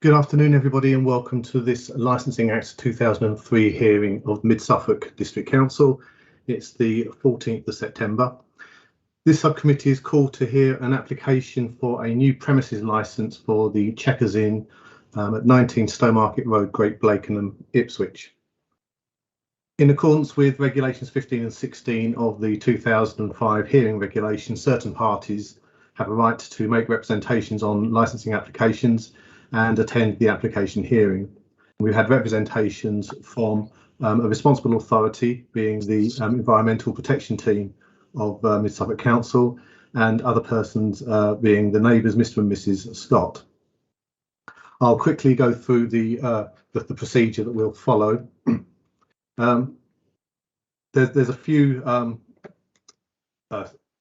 Good afternoon, everybody, and welcome to this Licensing Act 2003 hearing of Mid Suffolk District Council. It's the 14th of September. This subcommittee is called to hear an application for a new premises licence for the Checkers Inn at 19 Stowmarket Road, Great Blakenham, Ipswich. In accordance with Regulations 15 and 16 of the 2005 hearing regulations, certain parties have a right to make representations on licensing applications and attend the application hearing. We've had representations from a responsible authority, being the Environmental Protection Team of Mid Suffolk Council, and other persons being the neighbours, Mr and Mrs Scott. I'll quickly go through the procedure that we'll follow. There's a few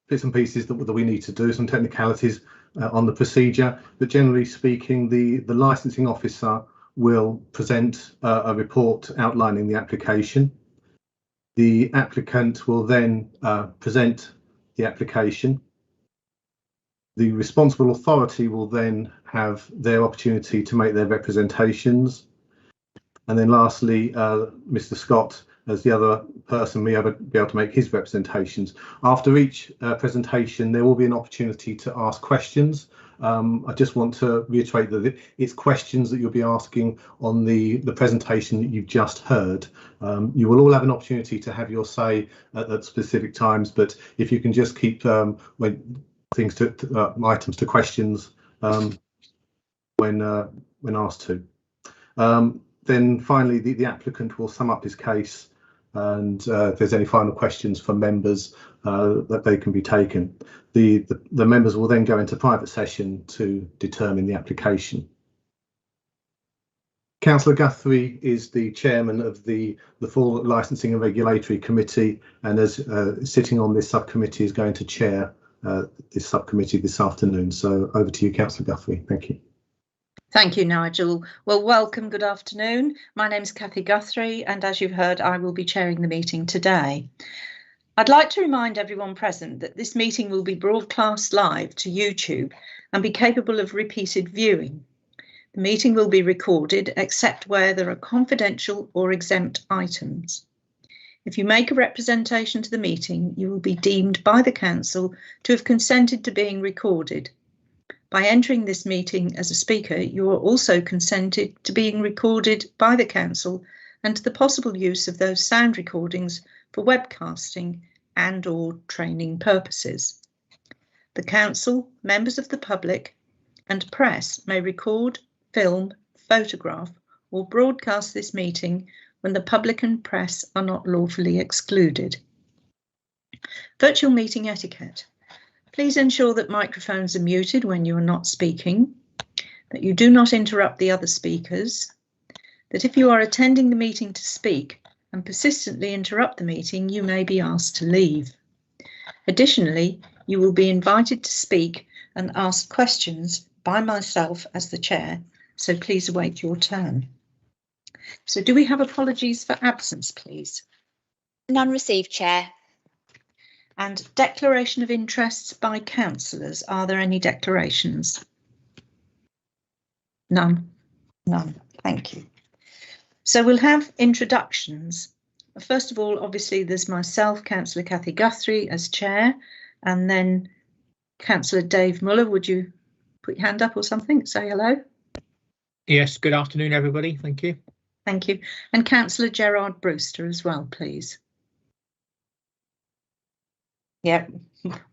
bits and pieces that we need to do, some technicalities on the procedure, but generally speaking, the licensing officer will present a report outlining the application. The applicant will then present the application. The responsible authority will then have their opportunity to make their representations. And then lastly, Mr Scott, as the other person, be able to make his representations. After each presentation, there will be an opportunity to ask questions. I just want to reiterate that it's questions that you'll be asking on the presentation that you've just heard. You will all have an opportunity to have your say at specific times, but if you can just keep items to questions when asked to. Then finally, the applicant will sum up his case, and if there's any final questions from members, that they can be taken. The members will then go into private session to determine the application. Councillor Guthrie is the chairman of the full Licensing and Regulatory Committee, and as sitting on this subcommittee is going to chair this subcommittee this afternoon. So over to you, Councillor Guthrie. Thank you. Thank you, Nigel. Well, welcome, good afternoon. My name is Cathy Guthrie, and as you've heard, I will be chairing the meeting today. I'd like to remind everyone present that this meeting will be broadcast live to YouTube and be capable of repeated viewing. The meeting will be recorded, except where there are confidential or exempt items. If you make a representation to the meeting, you will be deemed by the Council to have consented to being recorded. By entering this meeting as a speaker, you are also consented to being recorded by the Council and to the possible use of those sound recordings for webcasting and/or training purposes. The Council, members of the public and press may record, film, photograph or broadcast this meeting when the public and press are not lawfully excluded. Virtual meeting etiquette. Please ensure that microphones are muted when you are not speaking, that you do not interrupt the other speakers, that if you are attending the meeting to speak and persistently interrupt the meeting, you may be asked to leave. Additionally, you will be invited to speak and ask questions by myself as the chair, so please await your turn. So do we have apologies for absence, please? None received, Chair. And declaration of interests by councillors. Are there any declarations? None. None. Thank you. So we'll have introductions. First of all, obviously, there's myself, Councillor Cathy Guthrie, as chair, and then Councillor Dave Muller. Would you put your hand up or something? Say hello. Yes, good afternoon, everybody. Thank you. Thank you. And Councillor Gerard Brewster as well, please. Yeah,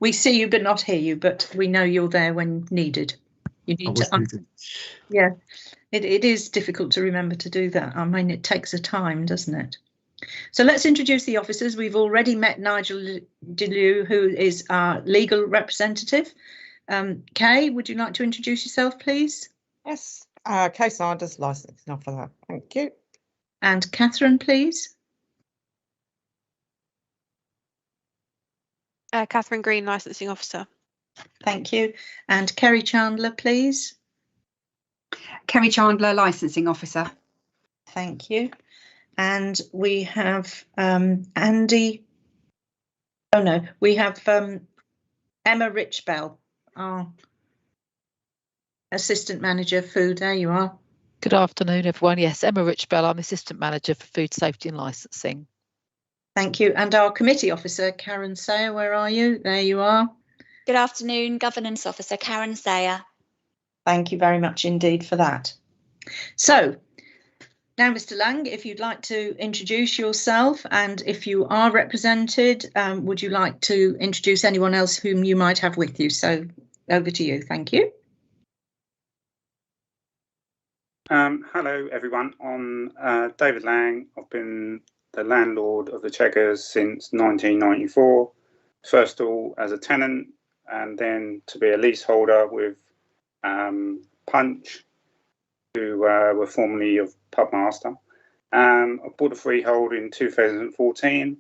we see you but not hear you, but we know you're there when needed. You need to. Yeah, it is difficult to remember to do that. I mean, it takes a time, doesn't it? So let's introduce the officers. We've already met Nigel DeLue, who is our legal representative. Kay, would you like to introduce yourself, please? Yes, Kay Sanders, licensing officer. Thank you. And Catherine, please. Catherine Green, licensing officer. Thank you. And Kerry Chandler, please. Kerry Chandler, licensing officer. Thank you. And we have Andy. Oh no, we have Emma Richbell, our assistant manager food. There you are. Good afternoon, everyone. Yes, Emma Richbell. I'm Assistant Manager for Food Safety and Licensing. Thank you. And our committee officer, Karen Sayer, where are you? There you are. Good afternoon, Governance Officer Karen Sayer. Thank you very much indeed for that. So now, Mr. Lang, if you'd like to introduce yourself, and if you are represented, would you like to introduce anyone else whom you might have with you? So over to you. Thank you. Hello, everyone. I'm David Lang. I've been the landlord of the Chequers since 1994. First of all as a tenant, and then to be a leaseholder with Punch, who were formerly of Pubmaster. I bought a freehold in 2014,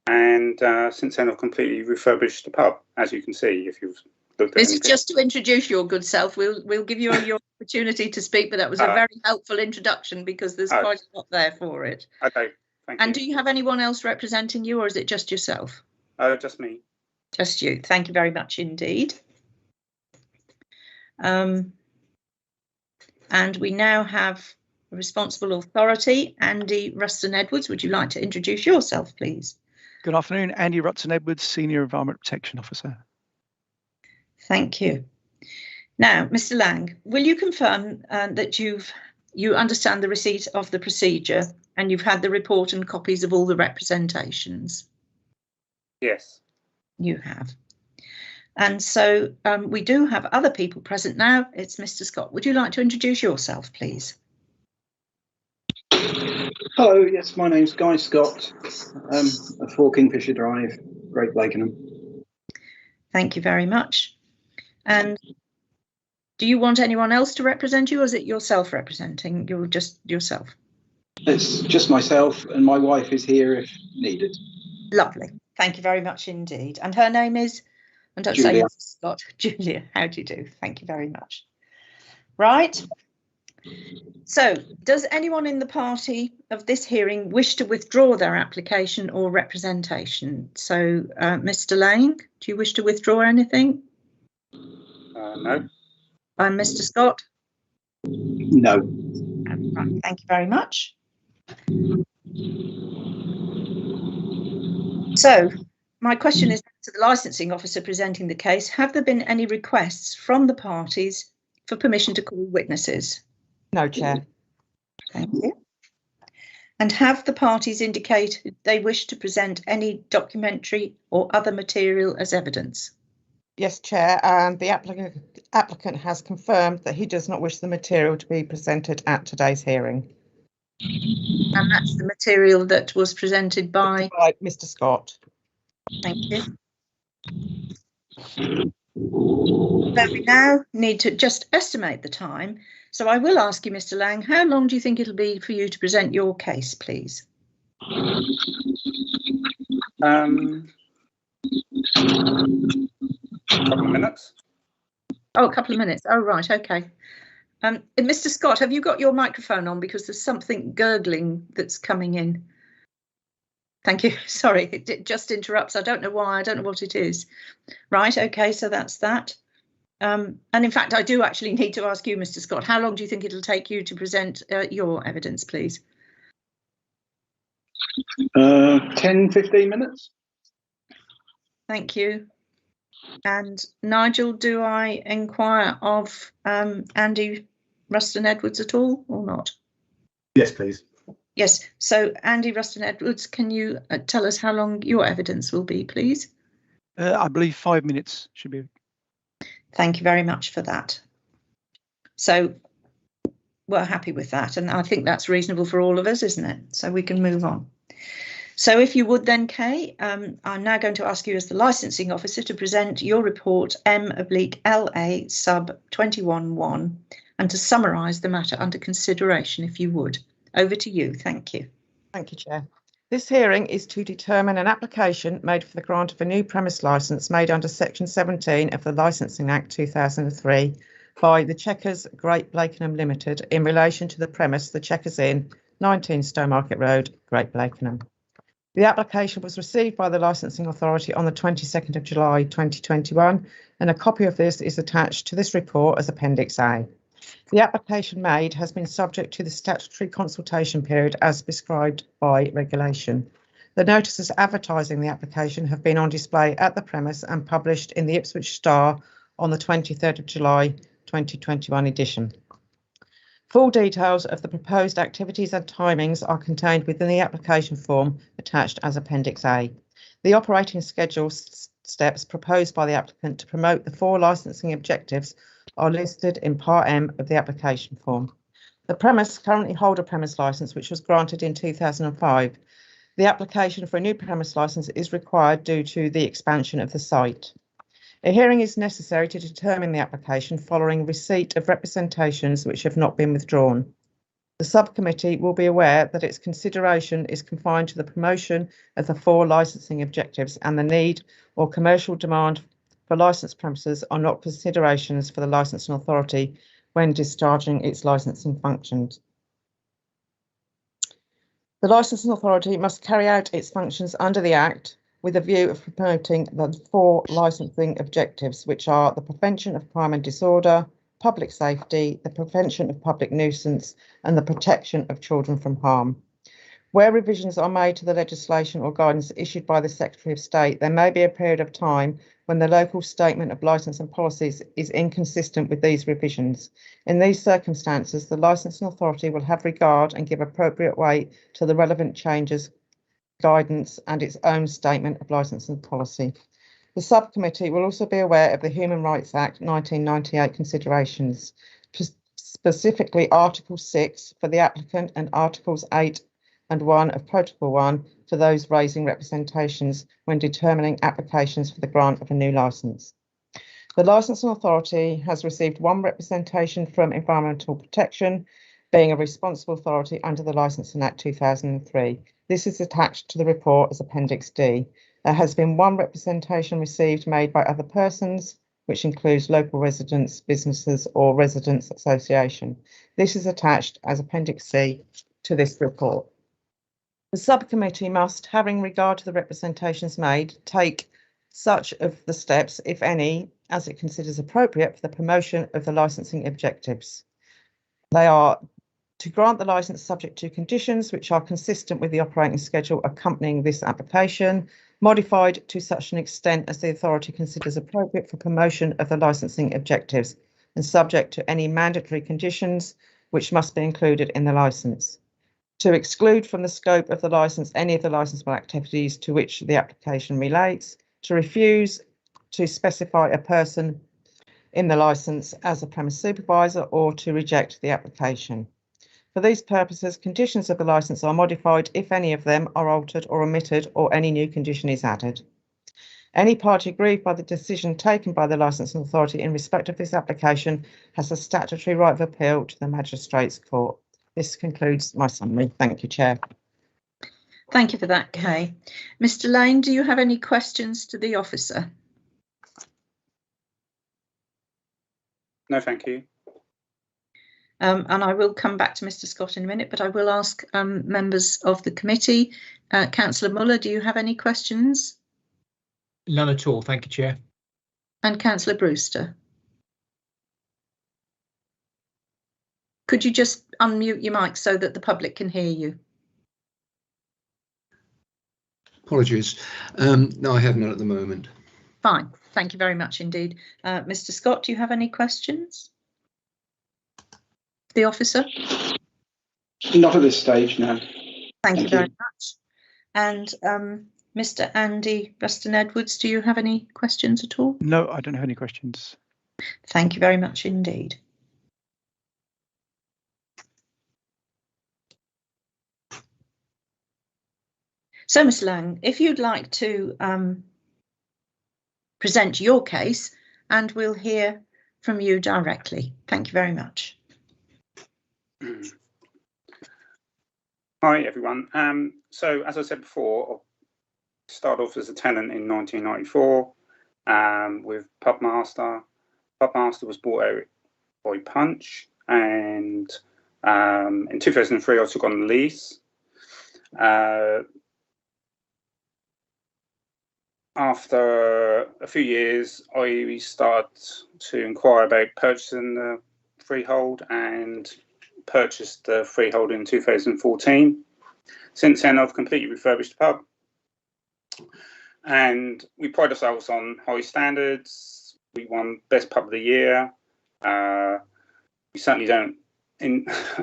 and since then I've completely refurbished the pub, as you can see if you've looked at This is anything. just to introduce your good self. We'll give you your opportunity to speak, but that was a very helpful introduction because there's quite a lot there for it. Okay, thank you. And do you have anyone else representing you, or is it just yourself? Just me. Just you. Thank you very much indeed. And we now have a responsible authority, Andy Ruston-Edwards. Would you like to introduce yourself, please? Good afternoon, Andy Ruston-Edwards, Senior Environment Protection Officer. Thank you. Now, Mr. Lang, will you confirm that you understand the receipt of the procedure and you've had the report and copies of all the representations? Yes. You have. And so we do have other people present now. It's Mr. Scott. Would you like to introduce yourself, please? Hello, yes, my name's Guy Scott, at 4 Kingfisher Drive, Great Blakenham. Thank you very much. And do you want anyone else to represent you, or is it yourself representing? You're just yourself? It's just myself, and my wife is here if needed. Lovely. Thank you very much indeed. And her name is, and don't say Mrs. Scott, Julia. How do you do? Thank you very much. Right. So, does anyone in the party of this hearing wish to withdraw their application or representation? So, Mr. Lang, do you wish to withdraw anything? No. And Mr. Scott? No. Right, thank you very much. So, my question is to the licensing officer presenting the case. Have there been any requests from the parties for permission to call witnesses? No, Chair. Thank you. And have the parties indicated they wish to present any documentary or other material as evidence? Yes, Chair, and the applicant has confirmed that he does not wish the material to be presented at today's hearing. And that's the material that was presented by Mr. Scott. Thank you. So we now need to just estimate the time. So I will ask you, Mr. Lang, how long do you think it'll be for you to present your case, please? A couple of minutes. Oh, a couple of minutes. Oh, right. OK. Mr. Scott, have you got your microphone on? Because there's something gurgling that's coming in. Thank you. Sorry, it just interrupts. I don't know why. I don't know what it is. Right. OK, so that's that. And in fact, I do actually need to ask you, Mr. Scott, how long do you think it'll take you to present your evidence, please? 10, 15 minutes. Thank you. And Nigel, do I inquire of Andy Ruston-Edwards at all or not? Yes, please. Yes. So, Andy Ruston-Edwards, can you tell us how long your evidence will be, please? I believe 5 minutes should be. Thank you very much for that. So we're happy with that. And I think that's reasonable for all of us, isn't it? So we can move on. So if you would then, Kay, I'm now going to ask you as the licensing officer to present your report M/LA sub 21-1 and to summarise the matter under consideration, if you would. Over to you. Thank you. Thank you, Chair. This hearing is to determine an application made for the grant of a new premise licence made under Section 17 of the Licensing Act 2003 by the Chequers Great Blakenham Limited in relation to the premise the Chequers Inn, 19 Stowmarket Road, Great Blakenham. The application was received by the Licensing Authority on the 22nd of July 2021, and a copy of this is attached to this report as Appendix A. The application made has been subject to the statutory consultation period as prescribed by regulation. The notices advertising the application have been on display at the premise and published in the Ipswich Star on the 23rd of July 2021 edition. Full details of the proposed activities and timings are contained within the application form attached as Appendix A. The operating schedule steps proposed by the applicant to promote the 4 licensing objectives are listed in Part M of the application form. The premise currently hold a premise licence which was granted in 2005. The application for a new premise licence is required due to the expansion of the site. A hearing is necessary to determine the application following receipt of representations which have not been withdrawn. The subcommittee will be aware that its consideration is confined to the promotion of the 4 licensing objectives, and the need or commercial demand for licensed premises are not considerations for the licensing authority when discharging its licensing functions. The licensing authority must carry out its functions under the Act with a view of promoting the 4 licensing objectives, which are the prevention of crime and disorder, public safety, the prevention of public nuisance, and the protection of children from harm. Where revisions are made to the legislation or guidance issued by the Secretary of State, there may be a period of time when the local statement of licence and policies is inconsistent with these revisions. In these circumstances, the licensing authority will have regard and give appropriate weight to the relevant changes, guidance, and its own statement of licence and policy. The subcommittee will also be aware of the Human Rights Act 1998 considerations, specifically Article 6 for the applicant and Articles 8 and 1 of Protocol 1 for those raising representations when determining applications for the grant of a new licence. The licensing authority has received 1 representation from Environmental Protection, being a responsible authority under the Licensing Act 2003. This is attached to the report as Appendix D. There has been 1 representation received made by other persons, which includes local residents, businesses, or residents' association. This is attached as Appendix C to this report. The subcommittee must, having regard to the representations made, take such of the steps, if any, as it considers appropriate for the promotion of the licensing objectives. They are to grant the licence subject to conditions which are consistent with the operating schedule accompanying this application, modified to such an extent as the authority considers appropriate for promotion of the licensing objectives, and subject to any mandatory conditions which must be included in the licence. To exclude from the scope of the licence any of the licensable activities to which the application relates, to refuse to specify a person in the licence as a premise supervisor, or to reject the application. For these purposes, conditions of the licence are modified if any of them are altered or omitted, or any new condition is added. Any party aggrieved by the decision taken by the licensing authority in respect of this application has a statutory right of appeal to the Magistrates' Court. This concludes my summary. Thank you, Chair. Thank you for that, Kay. Mr. Lane, do you have any questions to the officer? No, thank you. And I will come back to Mr. Scott in a minute, but I will ask members of the committee. Councillor Muller, do you have any questions? None at all, thank you, Chair. And Councillor Brewster? Could you just unmute your mic so that the public can hear you? Apologies. No, I have none at the moment. Fine, thank you very much indeed. Mr. Scott, do you have any questions? The officer? Not at this stage, no. Thank you very much. And Mr. Andy Ruston-Edwards, do you have any questions at all? No, I don't have any questions. Thank you very much indeed. So, Ms. Lang, if you'd like to present your case, and we'll hear from you directly. Thank you very much. Hi, everyone. So, as I said before, I started off as a tenant in 1994 with Pubmaster. Pubmaster was bought out by Punch, and in 2003 I took on the lease. After a few years, I started to inquire about purchasing the freehold and purchased the freehold in 2014. Since then, I've completely refurbished the pub, and we pride ourselves on high standards. We won Best Pub of the Year. We certainly don't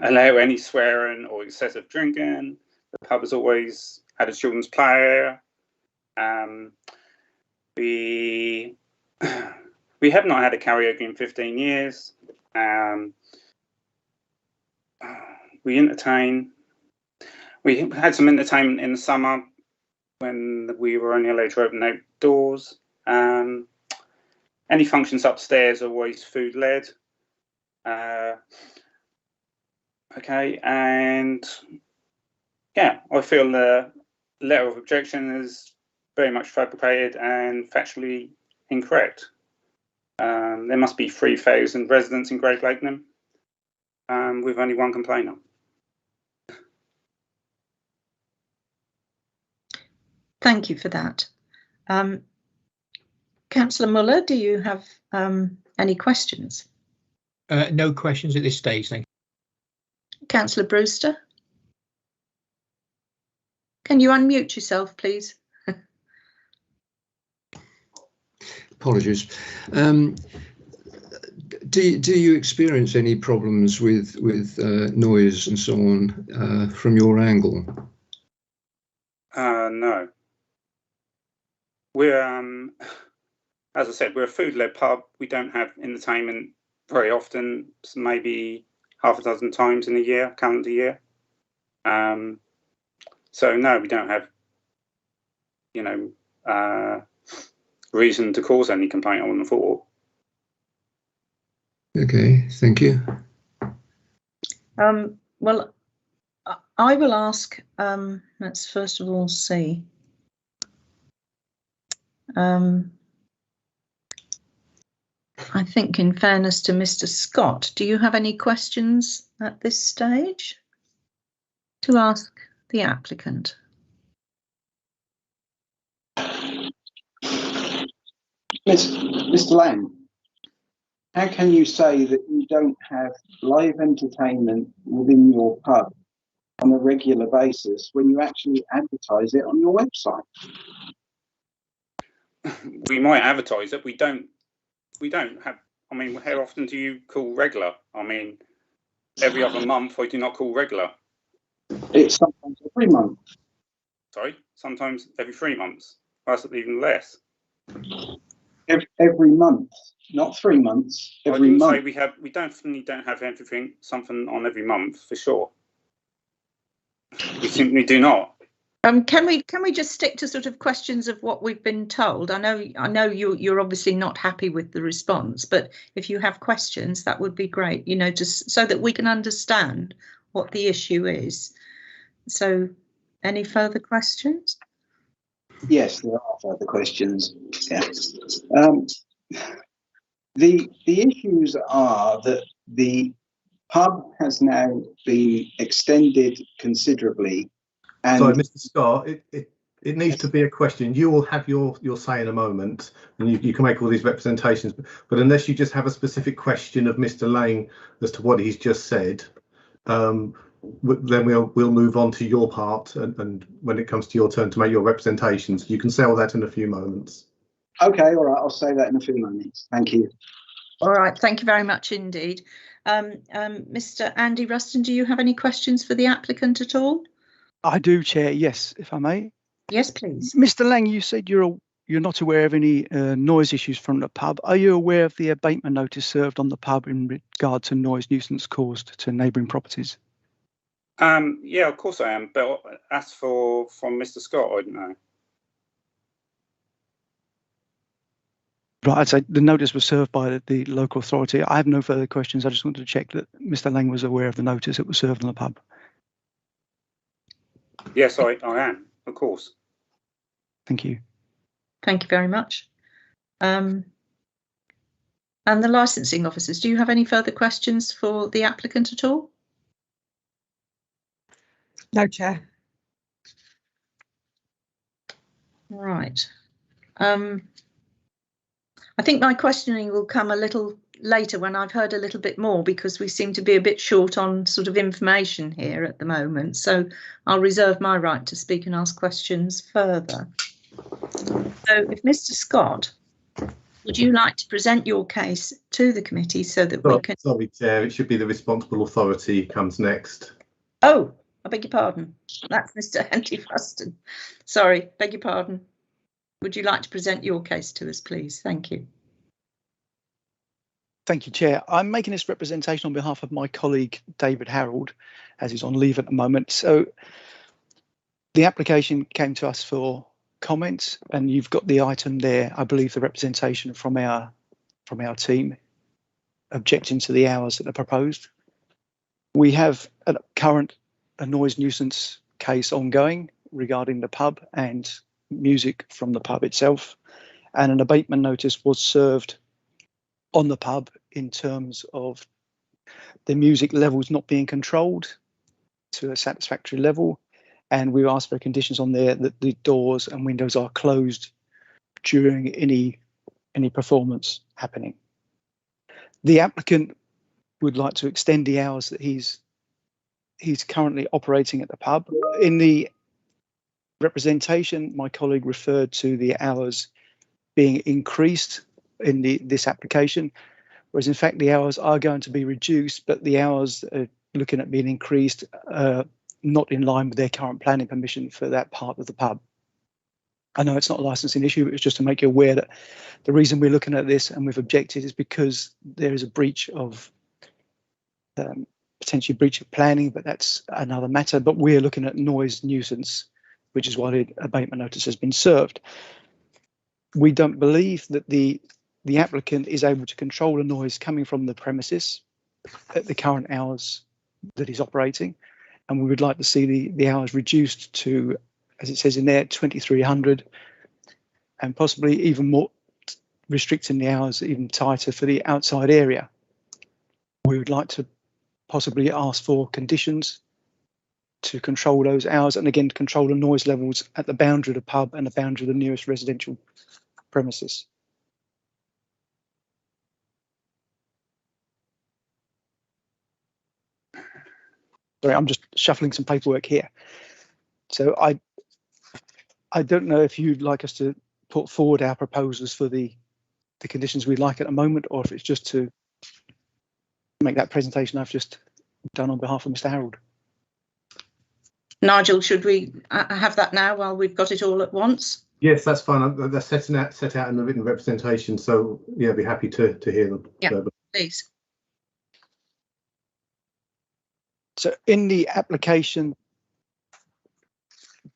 allow any swearing or excessive drinking. The pub has always had a children's play area. We have not had a karaoke in 15 years. We entertain. We had some entertainment in the summer when we were only allowed to open outdoors. Any functions upstairs are always food led. Okay, and yeah, I feel the letter of objection is very much fabricated and factually incorrect. There must be 3,000 residents in Great Lakenham with only one complainer. Thank you for that. Councillor Muller, do you have any questions? No questions at this stage, thank you. Councillor Brewster? Can you unmute yourself, please? Apologies. Do you experience any problems with noise and so on from your angle? No. We're, as I said, we're a food-led pub. We don't have entertainment very often, so maybe half a dozen times in a year, calendar year. So no, we don't have, reason to cause any complaint, I wouldn't have thought. Okay, thank you. Well, I will ask, let's first of all see. I think in fairness to Mr. Scott, do you have any questions at this stage to ask the applicant? Mr. Lang, how can you say that you don't have live entertainment within your pub on a regular basis when you actually advertise it on your website? We might advertise it. We don't have. I mean, how often do you call regular? I mean, every other month I do not call regular. It's sometimes every month. Sorry, sometimes every 3 months. That's even less. Every month, not 3 months. Every month. Say we definitely don't have something on every month for sure. We simply do not. Can we just stick to sort of questions of what we've been told? I know you're obviously not happy with the response, but if you have questions, that would be great. Just so that we can understand what the issue is. So, any further questions? Yes, there are further questions. Yeah. The issues are that the pub has now been extended considerably. And sorry, Mr. Scott, it needs to be a question. You will have your say in a moment, and you can make all these representations. But unless you just have a specific question of Mr. Lane as to what he's just said, then we'll move on to your part. And when it comes to your turn to make your representations, you can say all that in a few moments. Okay, all right. I'll say that in a few moments. Thank you. All right. Thank you very much indeed. Mr. Andy Ruston, do you have any questions for the applicant at all? I do, Chair. Yes, if I may. Yes, please. Mr. Lang, you said you're not aware of any noise issues from the pub. Are you aware of the abatement notice served on the pub in regard to noise nuisance caused to neighbouring properties? Yeah, of course I am. But as from Mr. Scott, I don't know. Right, I'd say the notice was served by the local authority. I have no further questions. I just wanted to check that Mr. Lang was aware of the notice that was served on the pub. Yes, I am, of course. Thank you. Thank you very much. And the licensing officers, do you have any further questions for the applicant at all? No, Chair. Right. I think my questioning will come a little later when I've heard a little bit more, because we seem to be a bit short on sort of information here at the moment. So I'll reserve my right to speak and ask questions further. So if Mr. Scott, would you like to present your case to the committee so that we can... Sorry, Chair, it should be the responsible authority comes next. Oh, I beg your pardon. That's Mr. Henry Fuston. Sorry, beg your pardon. Would you like to present your case to us, please? Thank you. Thank you, Chair. I'm making this representation on behalf of my colleague, David Harold, as he's on leave at the moment. So the application came to us for comments, and you've got the item there, I believe, the representation from our team objecting to the hours that are proposed. We have a current noise nuisance case ongoing regarding the pub and music from the pub itself, and an abatement notice was served on the pub in terms of the music levels not being controlled to a satisfactory level, and we asked for conditions on there that the doors and windows are closed during any performance happening. The applicant would like to extend the hours that he's currently operating at the pub. In the representation, my colleague referred to the hours being increased in this application, whereas in fact the hours are going to be reduced, but the hours looking at being increased not in line with their current planning permission for that part of the pub. I know it's not a licensing issue, but it's just to make you aware that the reason we're looking at this and we've objected is because there is a breach of potentially breach of planning, but that's another matter. But we're looking at noise nuisance, which is why the abatement notice has been served. We don't believe that the applicant is able to control the noise coming from the premises at the current hours that he's operating, and we would like to see the hours reduced to, as it says in there, 2300, and possibly even more, restricting the hours even tighter for the outside area. We would like to possibly ask for conditions to control those hours, and again control the noise levels at the boundary of the pub and the boundary of the nearest residential premises. Sorry, I'm just shuffling some paperwork here. So I don't know if you'd like us to put forward our proposals for the conditions we'd like at the moment, or if it's just to make that presentation I've just done on behalf of Mr. Harold. Nigel, should we have that now while we've got it all at once? Yes, that's fine. They're set out in the written representation, so yeah, I'd be happy to hear them. Yeah, please. So in the application,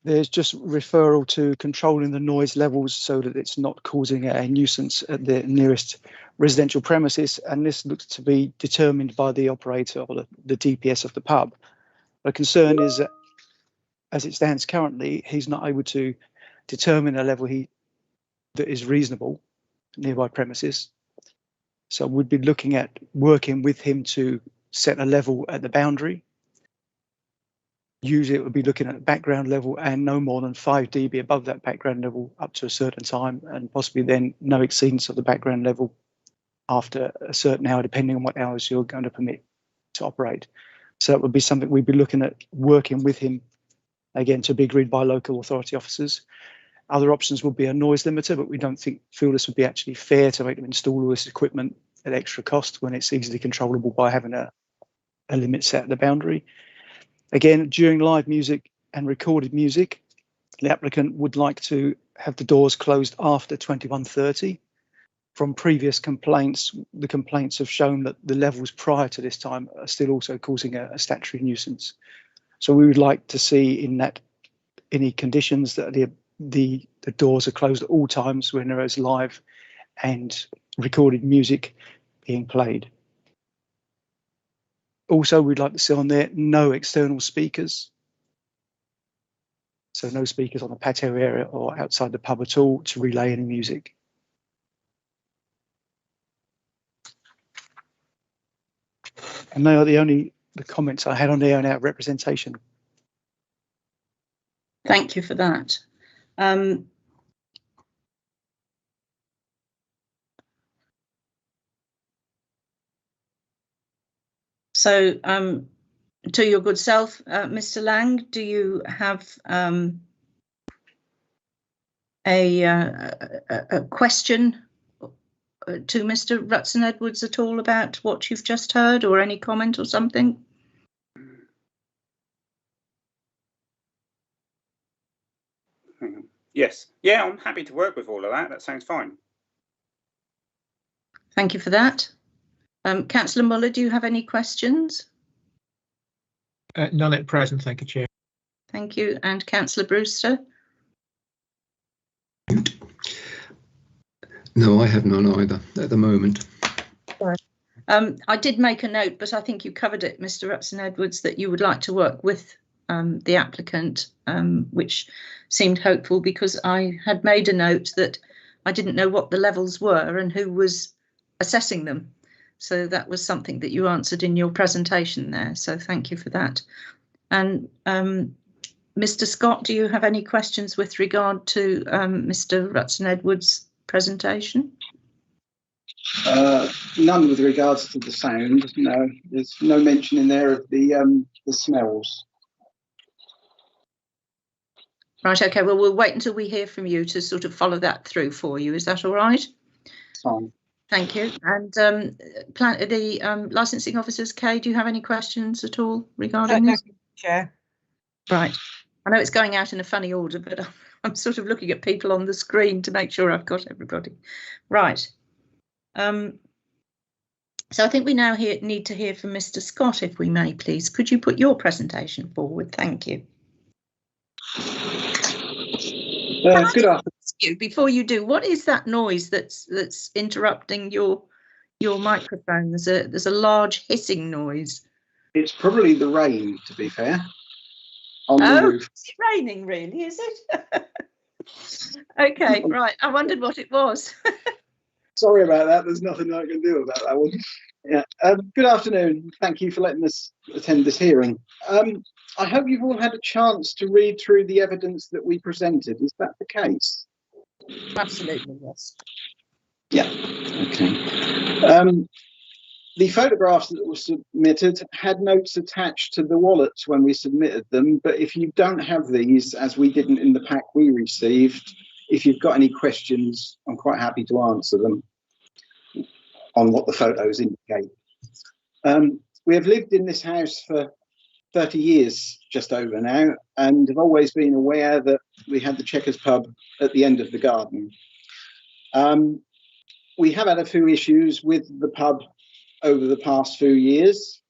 there's just referral to controlling the noise levels so that it's not causing a nuisance at the nearest residential premises, and this looks to be determined by the operator or the DPS of the pub. The concern is that, as it stands currently, he's not able to determine a level that is reasonable nearby premises. So we'd be looking at working with him to set a level at the boundary. Usually it would be looking at the background level and no more than 5 dB above that background level up to a certain time, and possibly then no exceedance of the background level after a certain hour, depending on what hours you're going to permit to operate. So that would be something we'd be looking at working with him, again, to be agreed by local authority officers. Other options would be a noise limiter, but we don't feel this would be actually fair to make them install all this equipment at extra cost when it's easily controllable by having a limit set at the boundary. Again, during live music and recorded music, the applicant would like to have the doors closed after 21:30. From previous complaints, the complaints have shown that the levels prior to this time are still also causing a statutory nuisance. So we would like to see in that any conditions that the doors are closed at all times when there is live and recorded music being played. Also, we'd like to see on there no external speakers. So no speakers on the patio area or outside the pub at all to relay any music. And they are the comments I had on there in our representation. Thank you for that. So, to your good self, Mr. Lang, do you have a question to Mr. Rutson Edwards at all about what you've just heard, or any comment or something? Yes. Yeah, I'm happy to work with all of that. That sounds fine. Thank you for that. Councillor Muller, do you have any questions? None at present, thank you, Chair. Thank you. And Councillor Brewster? No, I have none either at the moment. I did make a note, but I think you covered it, Mr. Rutson Edwards, that you would like to work with the applicant, which seemed hopeful, because I had made a note that I didn't know what the levels were and who was assessing them. So that was something that you answered in your presentation there. So thank you for that. And Mr. Scott, do you have any questions with regard to Mr. Rutson Edwards' presentation? None with regards to the sound. No, there's no mention in there of the smells. Right, okay, well, we'll wait until we hear from you to sort of follow that through for you. Is that all right? Fine. Thank you. And the licensing officers, Kay, do you have any questions at all regarding this? No, Chair. Right. I know it's going out in a funny order, but I'm sort of looking at people on the screen to make sure I've got everybody. Right. So I think we now need to hear from Mr. Scott, if we may, please. Could you put your presentation forward? Thank you. Good afternoon. Before you do, what is that noise that's interrupting your microphone? There's a large hissing noise. It's probably the rain, to be fair, on the roof. Is it raining, really? Is it? Okay, right. I wondered what it was. Sorry about that. There's nothing I can do about that one. Yeah. Good afternoon. Thank you for letting us attend this hearing. I hope you've all had a chance to read through the evidence that we presented. Is that the case? Absolutely, yes. Yeah. Okay. The photographs that were submitted had notes attached to the wallets when we submitted them, but if you don't have these, as we didn't in the pack we received, if you've got any questions, I'm quite happy to answer them on what the photos indicate. We have lived in this house for 30 years, just over now, and have always been aware that we had the Checkers pub at the end of the garden. We have had a few issues with the pub over the past few years,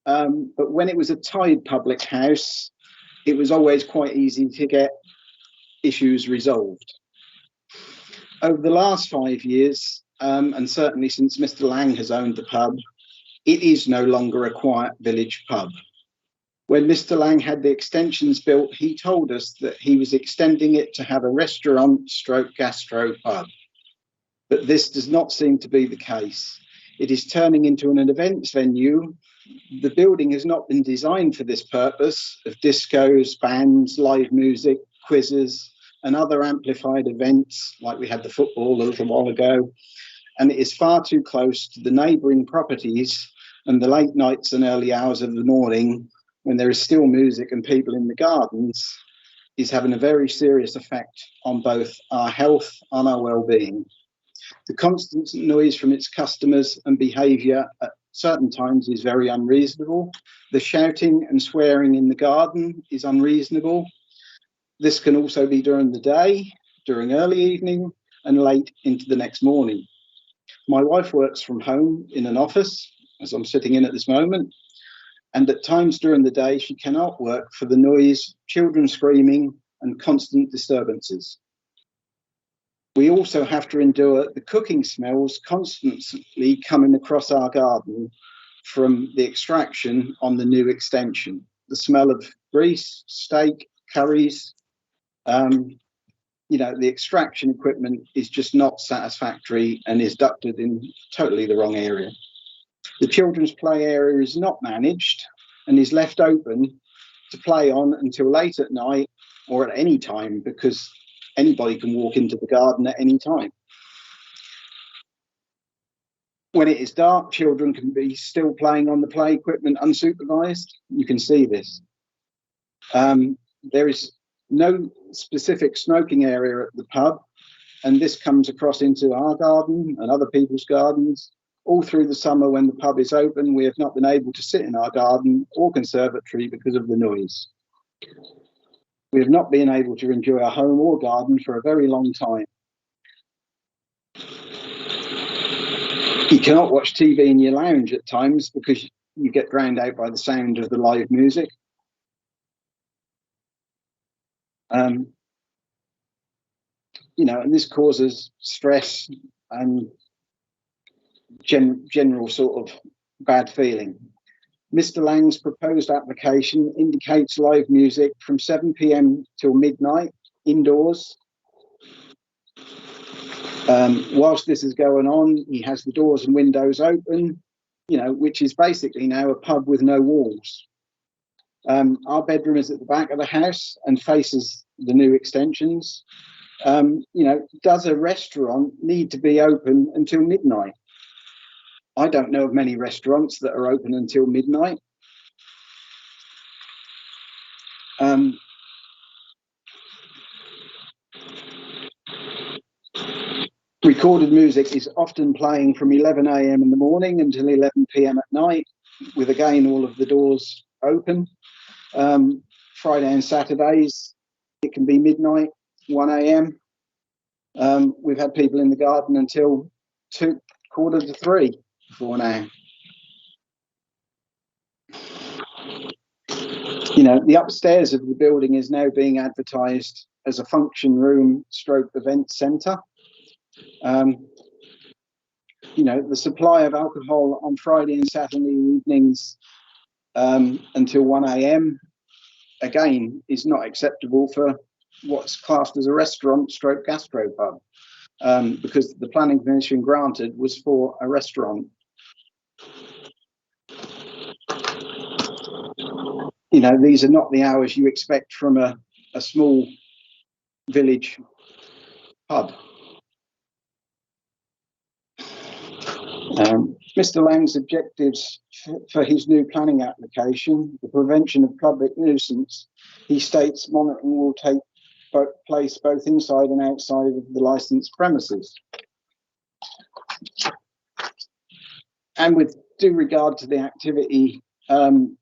but when it was a tied public house, it was always quite easy to get issues resolved. Over the last 5 years, and certainly since Mr. Lang has owned the pub, it is no longer a quiet village pub. When Mr. Lang had the extensions built, he told us that he was extending it to have a restaurant stroke gastro pub. But this does not seem to be the case. It is turning into an events venue. The building has not been designed for this purpose of discos, bands, live music, quizzes, and other amplified events like we had the football a little while ago. And it is far too close to the neighbouring properties, and the late nights and early hours of the morning when there is still music and people in the gardens is having a very serious effect on both our health and our well-being. The constant noise from its customers and behaviour at certain times is very unreasonable. The shouting and swearing in the garden is unreasonable. This can also be during the day, during early evening, and late into the next morning. My wife works from home in an office, as I'm sitting in at this moment, and at times during the day she cannot work for the noise, children screaming, and constant disturbances. We also have to endure the cooking smells constantly coming across our garden from the extraction on the new extension. The smell of grease, steak, curries, the extraction equipment is just not satisfactory and is ducted in totally the wrong area. The children's play area is not managed and is left open to play on until late at night or at any time, because anybody can walk into the garden at any time. When it is dark, children can be still playing on the play equipment unsupervised. You can see this. There is no specific smoking area at the pub, and this comes across into our garden and other people's gardens. All through the summer when the pub is open, we have not been able to sit in our garden or conservatory because of the noise. We have not been able to enjoy our home or garden for a very long time. You cannot watch TV in your lounge at times because you get drowned out by the sound of the live music. You know, and this causes stress and general sort of bad feeling. Mr. Lang's proposed application indicates live music from 7 p.m. till midnight indoors. Whilst this is going on, he has the doors and windows open, you know, which is basically now a pub with no walls. Our bedroom is at the back of the house and faces the new extensions. You know, does a restaurant need to be open until midnight? I don't know of many restaurants that are open until midnight. Recorded music is often playing from 11 a.m. in the morning until 11 p.m. at night, with again all of the doors open. Friday and Saturdays, it can be midnight, 1 a.m. We've had people in the garden until 2:45 to 3 before now. You know, the upstairs of the building is now being advertised as a function room stroke event centre. You know, the supply of alcohol on Friday and Saturday evenings until 1 a.m. again is not acceptable for what's classed as a restaurant stroke gastropub, because the planning permission granted was for a restaurant. You know, these are not the hours you expect from a small village pub. Mr. Lang's objectives for his new planning application, the prevention of public nuisance, he states monitoring will take place both inside and outside of the licensed premises. And with due regard to the activity, you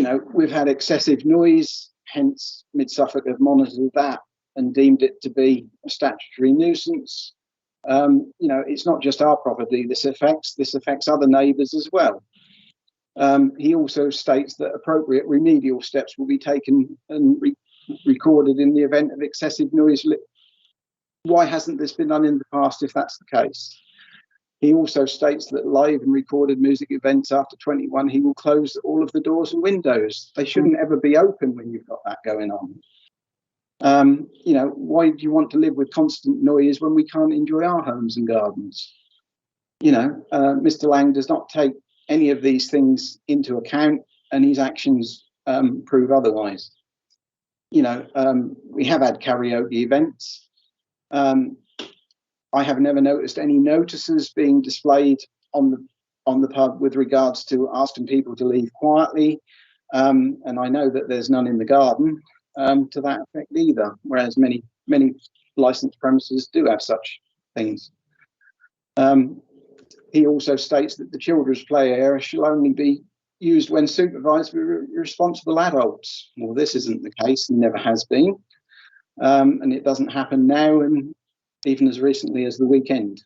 know, we've had excessive noise, hence Mid Suffolk have monitored that and deemed it to be a statutory nuisance. You know, it's not just our property this affects other neighbours as well. He also states that appropriate remedial steps will be taken and recorded in the event of excessive noise. Why hasn't this been done in the past if that's the case? He also states that live and recorded music events after 21, he will close all of the doors and windows. They shouldn't ever be open when you've got that going on. You know, why do you want to live with constant noise when we can't enjoy our homes and gardens? You know, Mr. Lang does not take any of these things into account, and his actions prove otherwise. You know, we have had karaoke events. I have never noticed any notices being displayed on the pub with regards to asking people to leave quietly, and I know that there's none in the garden to that effect either, whereas many licensed premises do have such things. He also states that the children's play area shall only be used when supervised by responsible adults. Well, this isn't the case and never has been, and it doesn't happen now, and even as recently as the weekend.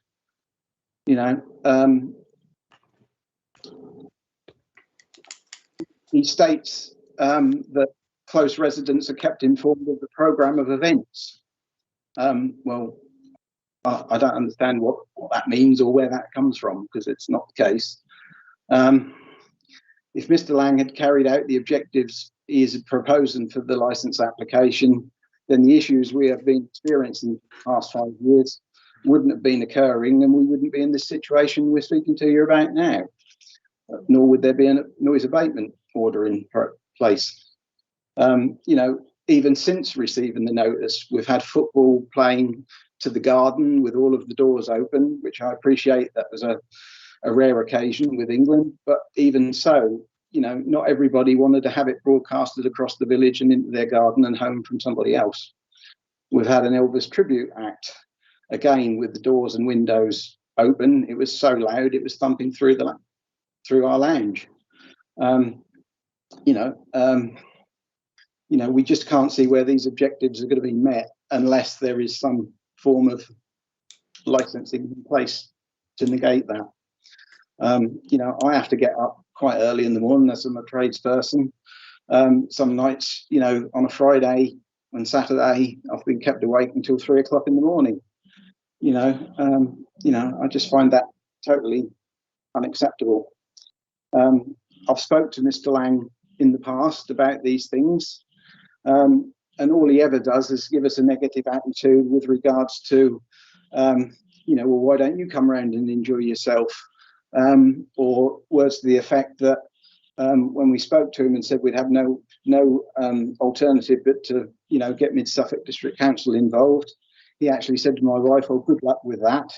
You know, he states that close residents are kept informed of the programme of events. Well, I don't understand what that means or where that comes from, because it's not the case. If Mr. Lang had carried out the objectives he is proposing for the licence application, then the issues we have been experiencing in the past 5 years wouldn't have been occurring, and we wouldn't be in this situation we're speaking to you about now, nor would there be a noise abatement order in place. You know, even since receiving the notice, we've had football playing to the garden with all of the doors open, which I appreciate. That was a rare occasion with England, but even so, you know, not everybody wanted to have it broadcasted across the village and into their garden and home from somebody else. We've had an Elvis tribute act, again with the doors and windows open. It was so loud it was thumping through our lounge. We just can't see where these objectives are going to be met unless there is some form of licensing in place to negate that. I have to get up quite early in the morning as I'm a tradesperson. Some nights, on a Friday and Saturday, I've been kept awake until 3 o'clock in the morning. I just find that totally unacceptable. I've spoke to Mr. Lang in the past about these things, and all he ever does is give us a negative attitude with regards to, well, why don't you come around and enjoy yourself? Or words to the effect that when we spoke to him and said we'd have no alternative but to, get Mid Suffolk District Council involved, he actually said to my wife, "Oh, good luck with that."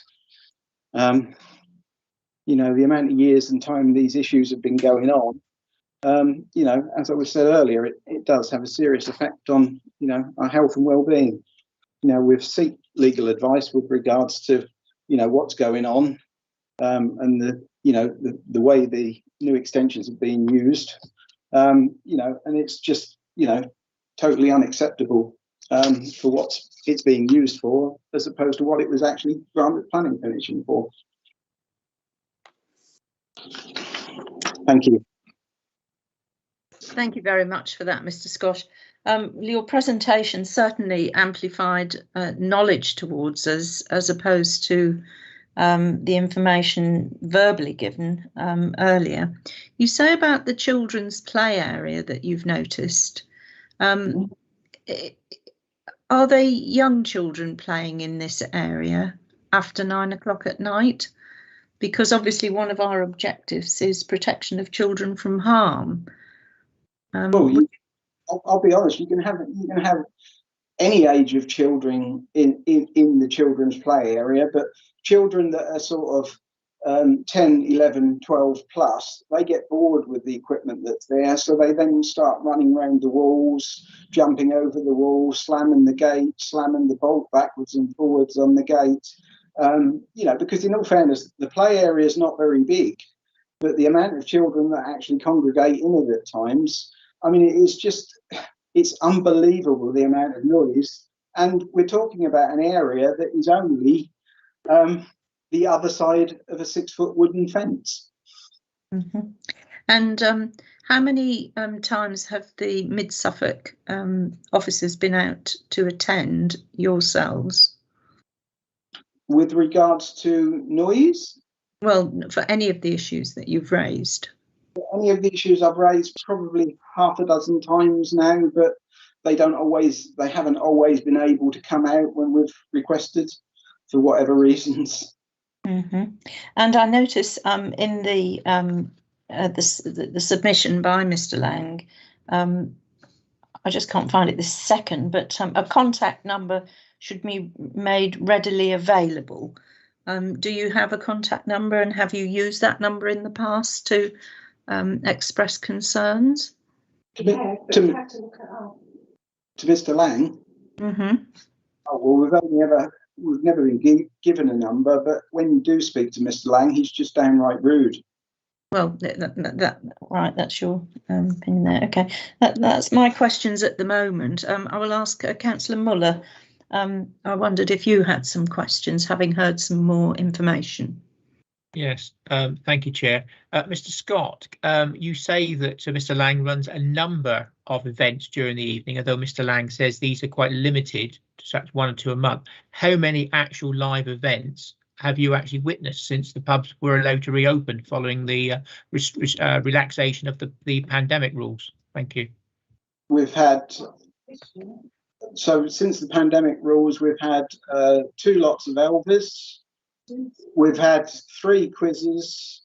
The amount of years and time these issues have been going on, as I was said earlier, it does have a serious effect on, our health and well-being. We've sought legal advice with regards to, what's going on, and the way the new extensions are being used, and it's just, totally unacceptable for what it's being used for, as opposed to what it was actually granted planning permission for. Thank you. Thank you very much for that, Mr. Scott. Your presentation certainly amplified knowledge towards us, as opposed to the information verbally given earlier. You say about the children's play area that you've noticed. Are they young children playing in this area after 9 o'clock at night? Because obviously one of our objectives is protection of children from harm. Well, I'll be honest. You can have any age of children in the children's play area, but children that are sort of 10, 11, 12 plus, they get bored with the equipment that's there, so they then start running around the walls, jumping over the walls, slamming the gate, slamming the bolt backwards and forwards on the gate. Because in all fairness, the play area is not very big, but the amount of children that actually congregate in it at times, I mean, it's unbelievable the amount of noise. And we're talking about an area that is only the other side of a 6-foot wooden fence. Mm-hmm. And how many times have the Mid Suffolk officers been out to attend yourselves? With regards to noise? Well, for any of the issues that you've raised. Any of the issues I've raised probably half a dozen times now, but they haven't always been able to come out when we've requested for whatever reasons. Mm-hmm. And I notice in the submission by Mr. Lang, I just can't find it this second, but a contact number should be made readily available. Do you have a contact number, and have you used that number in the past to express concerns? To Mr. Lang? Mm-hmm. Oh, well, we've never been given a number, but when you do speak to Mr. Lang, he's just downright rude. Well, right, that's your opinion there. Okay, that's my questions at the moment. I will ask Councillor Muller. I wondered if you had some questions, having heard some more information. Yes, thank you, Chair. Mr. Scott, you say that Mr. Lang runs a number of events during the evening, although Mr. Lang says these are quite limited, such 1 or 2 a month. How many actual live events have you actually witnessed since the pubs were allowed to reopen following the relaxation of the pandemic rules? Thank you. We've had, so since the pandemic rules, we've had 2 lots of Elvis. We've had 3 quizzes,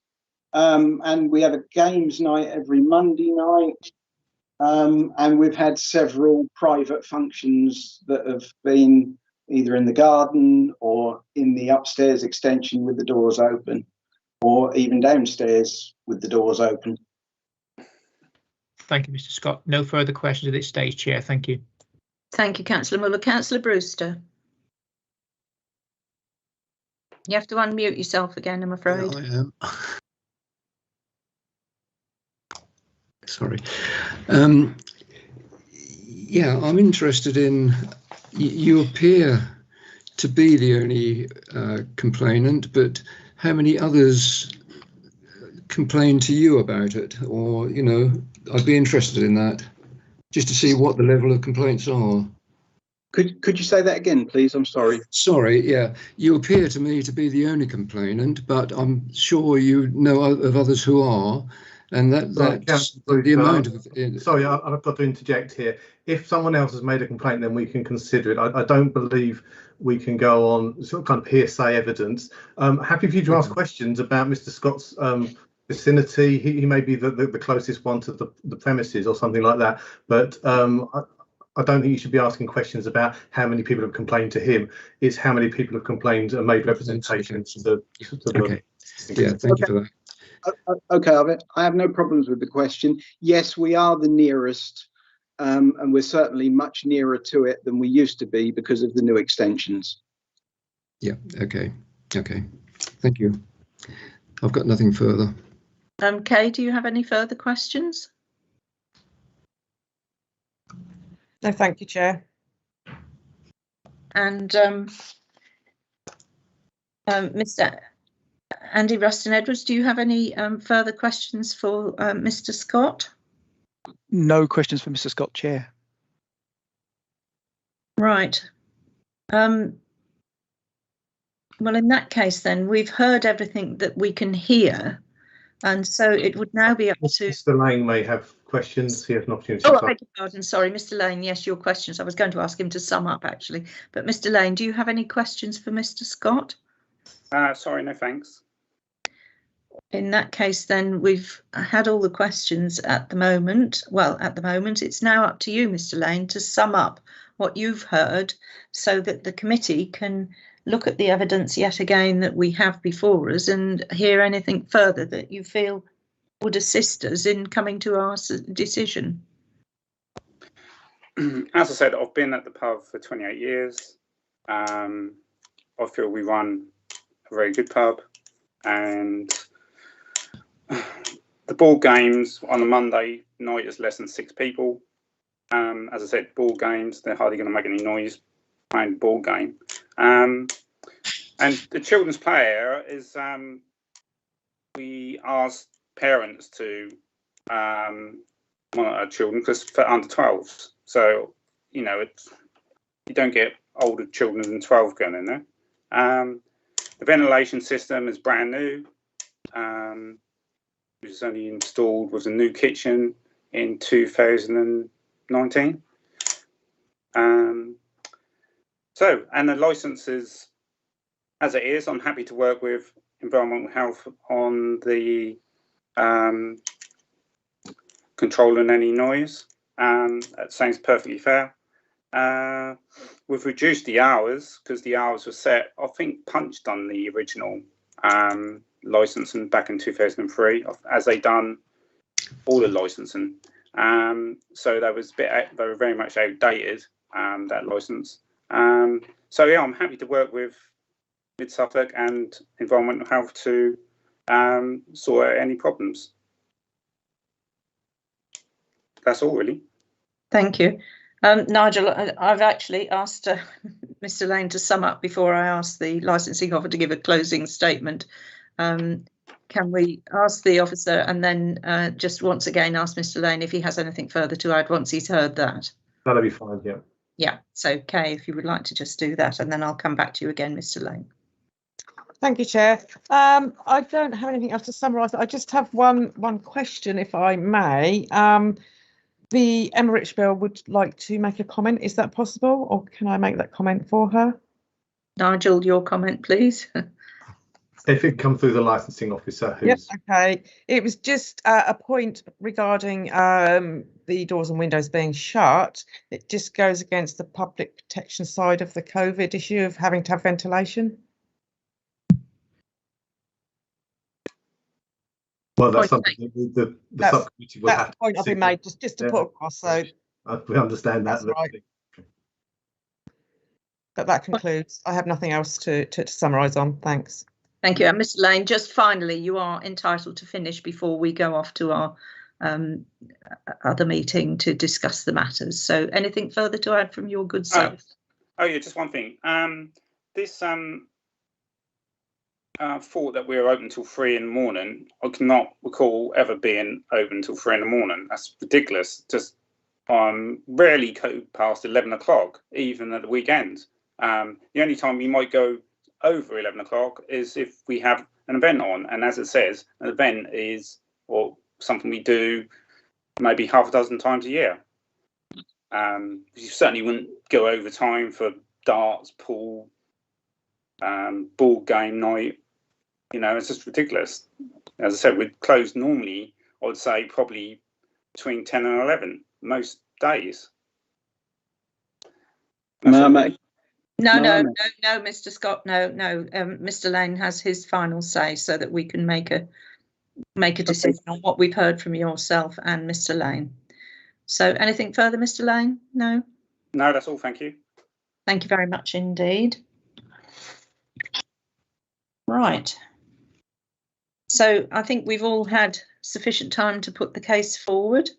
and we have a games night every Monday night. and we've had several private functions that have been either in the garden or in the upstairs extension with the doors open, or even downstairs with the doors open. Thank you, Mr. Scott. No further questions at this stage, Chair. Thank you. Thank you, Councillor Muller. Councillor Brewster. You have to unmute yourself again, I'm afraid. Yeah, I am. Sorry. Yeah, I'm interested in, you appear to be the only complainant, but how many others complain to you about it? Or, you know, I'd be interested in that, just to see what the level of complaints are. Could you say that again, please? I'm sorry. Sorry, yeah. You appear to me to be the only complainant, but I'm sure you know of others who are. And that's the amount of... Sorry, I've got to interject here. If someone else has made a complaint, then we can consider it. I don't believe we can go on sort of kind of hearsay evidence. Happy for you to ask questions about Mr. Scott's vicinity. He may be the closest one to the premises or something like that. But I don't think you should be asking questions about how many people have complained to him. It's how many people have complained and made representations to Okay. Yeah, thank you for that. Okay, I have no problems with the question. Yes, we are the nearest, and we're certainly much nearer to it than we used to be because of the new extensions. Yeah, okay. Okay, thank you. I've got nothing further. Kay, do you have any further questions? No, thank you, Chair. And Mr. Andy Ruston-Edwards, do you have any further questions for Mr. Scott? No questions for Mr. Scott, Chair. Right. Well, in that case, then we've heard everything that we can hear, and so it would now be up to Mr. Lane may have questions. He has an opportunity. Oh, I beg your pardon. Sorry, Mr. Lane. Yes, your questions. I was going to ask him to sum up actually, but Mr. Lane, do you have any questions for Mr. Scott? Sorry, no thanks. In that case, then we've had all the questions at the moment. Well, at the moment, it's now up to you, Mr. Lane, to sum up what you've heard so that the committee can look at the evidence yet again that we have before us and hear anything further that you feel would assist us in coming to our decision. As I said, I've been at the pub for 28 years. I feel we run a very good pub, and the ball games on a Monday night is less than 6 people. As I said, ball games, they're hardly going to make any noise playing the ball game. And the children's play area is, we asked parents to monitor children because for under 12s. So, you know, you don't get older children than 12 going in there. The ventilation system is brand new. It was only installed with a new kitchen in 2019. And the licenses, as it is, I'm happy to work with Environmental Health on the controlling any noise. That sounds perfectly fair. We've reduced the hours because the hours were set, I think, punched on the original licensing back in 2003, as they done all the licensing. So that was they were very much outdated, that license. So yeah, I'm happy to work with Mid Suffolk and Environmental Health to sort out any problems. That's all, really. Thank you. Nigel, I've actually asked Mr. Lane to sum up before I ask the licensing officer to give a closing statement. Can we ask the officer and then just once again ask Mr. Lane if he has anything further to add once he's heard that? That'll be fine, yeah. Yeah, so Kay, if you would like to just do that, and then I'll come back to you again, Mr. Lane. Thank you, Chair. I don't have anything else to summarise. I just have one question, if I may. The Emma Richbell would like to make a comment. Is that possible, or can I make that comment for her? Nigel, your comment, please. If it comes through the licensing officer, who's okay. It was just a point regarding the doors and windows being shut. It just goes against the public protection side of the COVID issue of having to have ventilation. well, that's something that the subcommittee will have. That point I've been made just to put across. So we understand that. Right. But that concludes. I have nothing else to summarise on. Thanks. Thank you. And Mr. Lane, just finally, you are entitled to finish before we go off to our other meeting to discuss the matters. So anything further to add from your good self? Oh yeah, just one thing. This thought that we were open till 3 in the morning, I cannot recall ever being open till 3 in the morning. That's ridiculous. Just rarely go past 11 o'clock, even at the weekend. The only time we might go over 11 o'clock is if we have an event on, and as it says, an event is or something we do maybe half a dozen times a year. You certainly wouldn't go over time for darts, pool, ball game night. You know, it's just ridiculous. As I said, we're closed normally, I would say probably between 10 and 11 most days. No, Mr. Scott, no. Mr. Lane has his final say so that we can make a decision on what we've heard from yourself and Mr. Lane. So anything further, Mr. Lane? No? No, that's all. Thank you. Thank you very much indeed. Right. So I think we've all had sufficient time to put the case forward,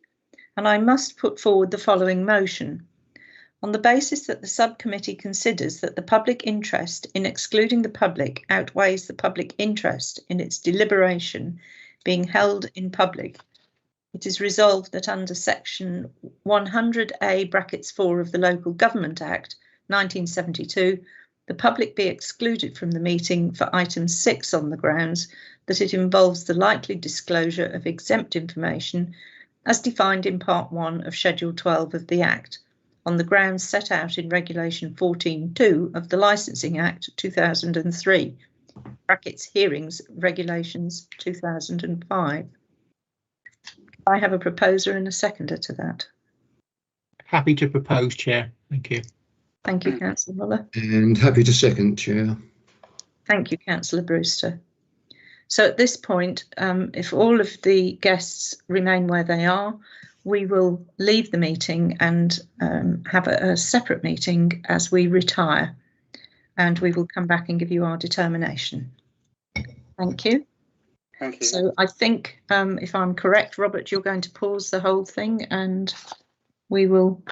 and I must put forward the following motion. On the basis that the subcommittee considers that the public interest in excluding the public outweighs the public interest in its deliberation being held in public, it is resolved that under section 100A(4) of the Local Government Act 1972, the public be excluded from the meeting for item 6 on the grounds that it involves the likely disclosure of exempt information as defined in Part 1 of Schedule 12 of the Act, on the grounds set out in Regulation 14.2 of the Licensing Act 2003, (Hearings Regulations 2005). I have a proposer and a seconder to that. Happy to propose, Chair. Thank you. Thank you, Councillor Muller. And happy to second, Chair. Thank you, Councillor Brewster. So at this point, if all of the guests remain where they are, we will leave the meeting and have a separate meeting as we retire, and we will come back and give you our determination. Thank you. Thank you. So I think, if I'm correct, Robert, you're going to pause the whole thing and we will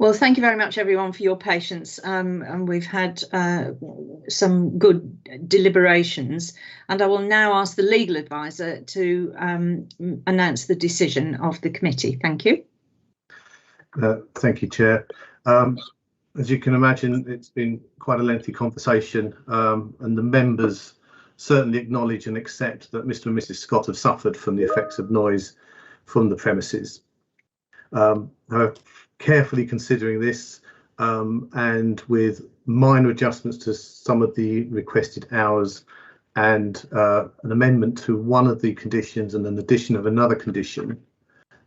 Well, thank you very much, everyone, for your patience. And we've had some good deliberations. And I will now ask the legal advisor to announce the decision of the committee. Thank you. Thank you, Chair. As you can imagine, it's been quite a lengthy conversation, and the members certainly acknowledge and accept that Mr. and Mrs. Scott have suffered from the effects of noise from the premises. Carefully considering this, and with minor adjustments to some of the requested hours and an amendment to one of the conditions and an addition of another condition,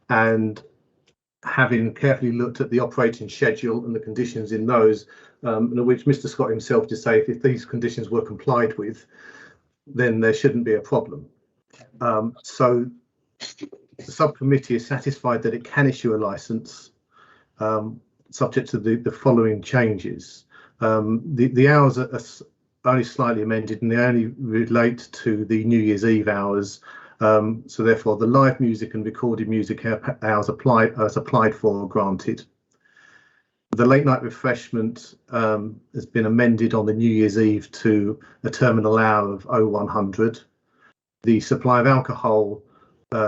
and having carefully looked at the operating schedule and the conditions in those, which Mr. Scott himself did say if these conditions were complied with, then there shouldn't be a problem. So the subcommittee is satisfied that it can issue a licence, subject to the following changes. The hours are only slightly amended, and they only relate to the New Year's Eve hours. So therefore, the live music and recorded music hours applied for are granted. The late night refreshment has been amended on the New Year's Eve to a terminal hour of 0100. The supply of alcohol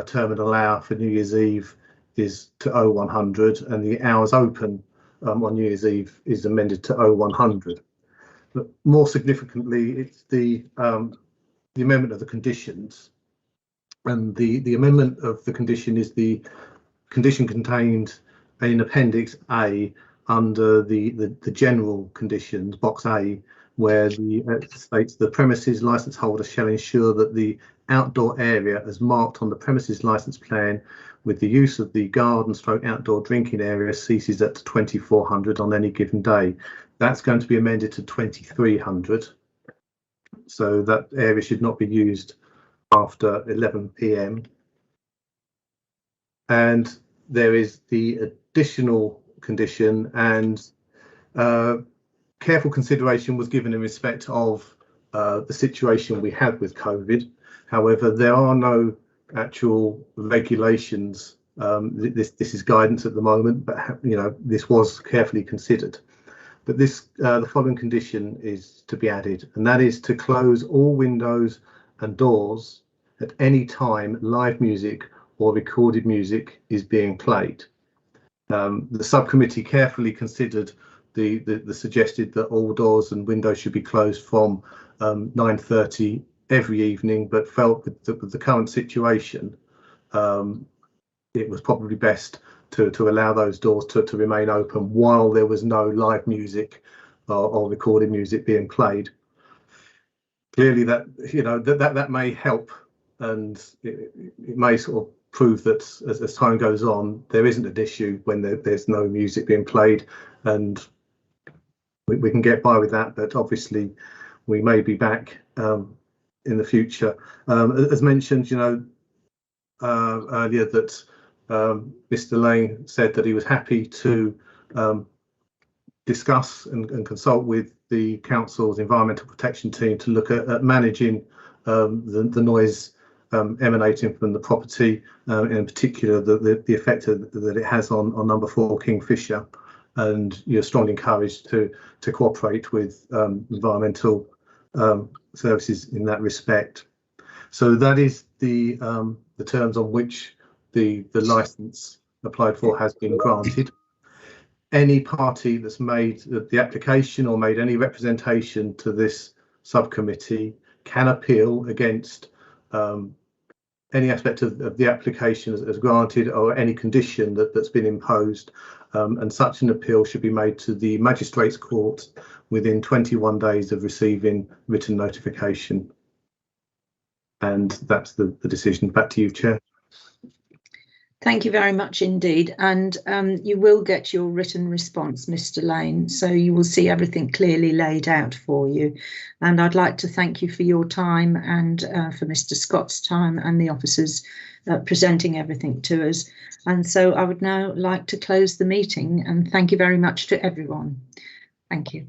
terminal hour for New Year's Eve is to 0100, and the hours open on New Year's Eve is amended to 0100. But more significantly, it's the amendment of the conditions. And the amendment of the condition is the condition contained in Appendix A under the general conditions, box A, where it states the premises licence holder shall ensure that the outdoor area as marked on the premises licence plan with the use of the garden / outdoor drinking area ceases at 2400 on any given day. That's going to be amended to 2300. So that area should not be used after 11 p.m. And there is the additional condition, and careful consideration was given in respect of the situation we had with COVID. However, there are no actual regulations. This is guidance at the moment, but this was carefully considered. But the following condition is to be added, and that is to close all windows and doors at any time live music or recorded music is being played. The subcommittee carefully considered the suggested that all doors and windows should be closed from 9:30 every evening, but felt with the current situation, it was probably best to allow those doors to remain open while there was no live music or recorded music being played. Clearly, that may help, and it may sort of prove that as time goes on, there isn't an issue when there's no music being played, and we can get by with that. But obviously, we may be back in the future. As mentioned, earlier that Mr. Lane said that he was happy to discuss and consult with the council's environmental protection team to look at managing the noise emanating from the property, in particular the effect that it has on number 4 Kingfisher, and you're strongly encouraged to cooperate with environmental services in that respect. So that is the terms on which the licence applied for has been granted. Any party that's made the application or made any representation to this subcommittee can appeal against any aspect of the application as granted, or any condition that's been imposed, and such an appeal should be made to the Magistrates Court within 21 days of receiving written notification. And that's the decision. Back to you, Chair. Thank you very much indeed, and you will get your written response, Mr. Lane, so you will see everything clearly laid out for you. And I'd like to thank you for your time and for Mr. Scott's time and the officers presenting everything to us. And so I would now like to close the meeting, and thank you very much to everyone. Thank you.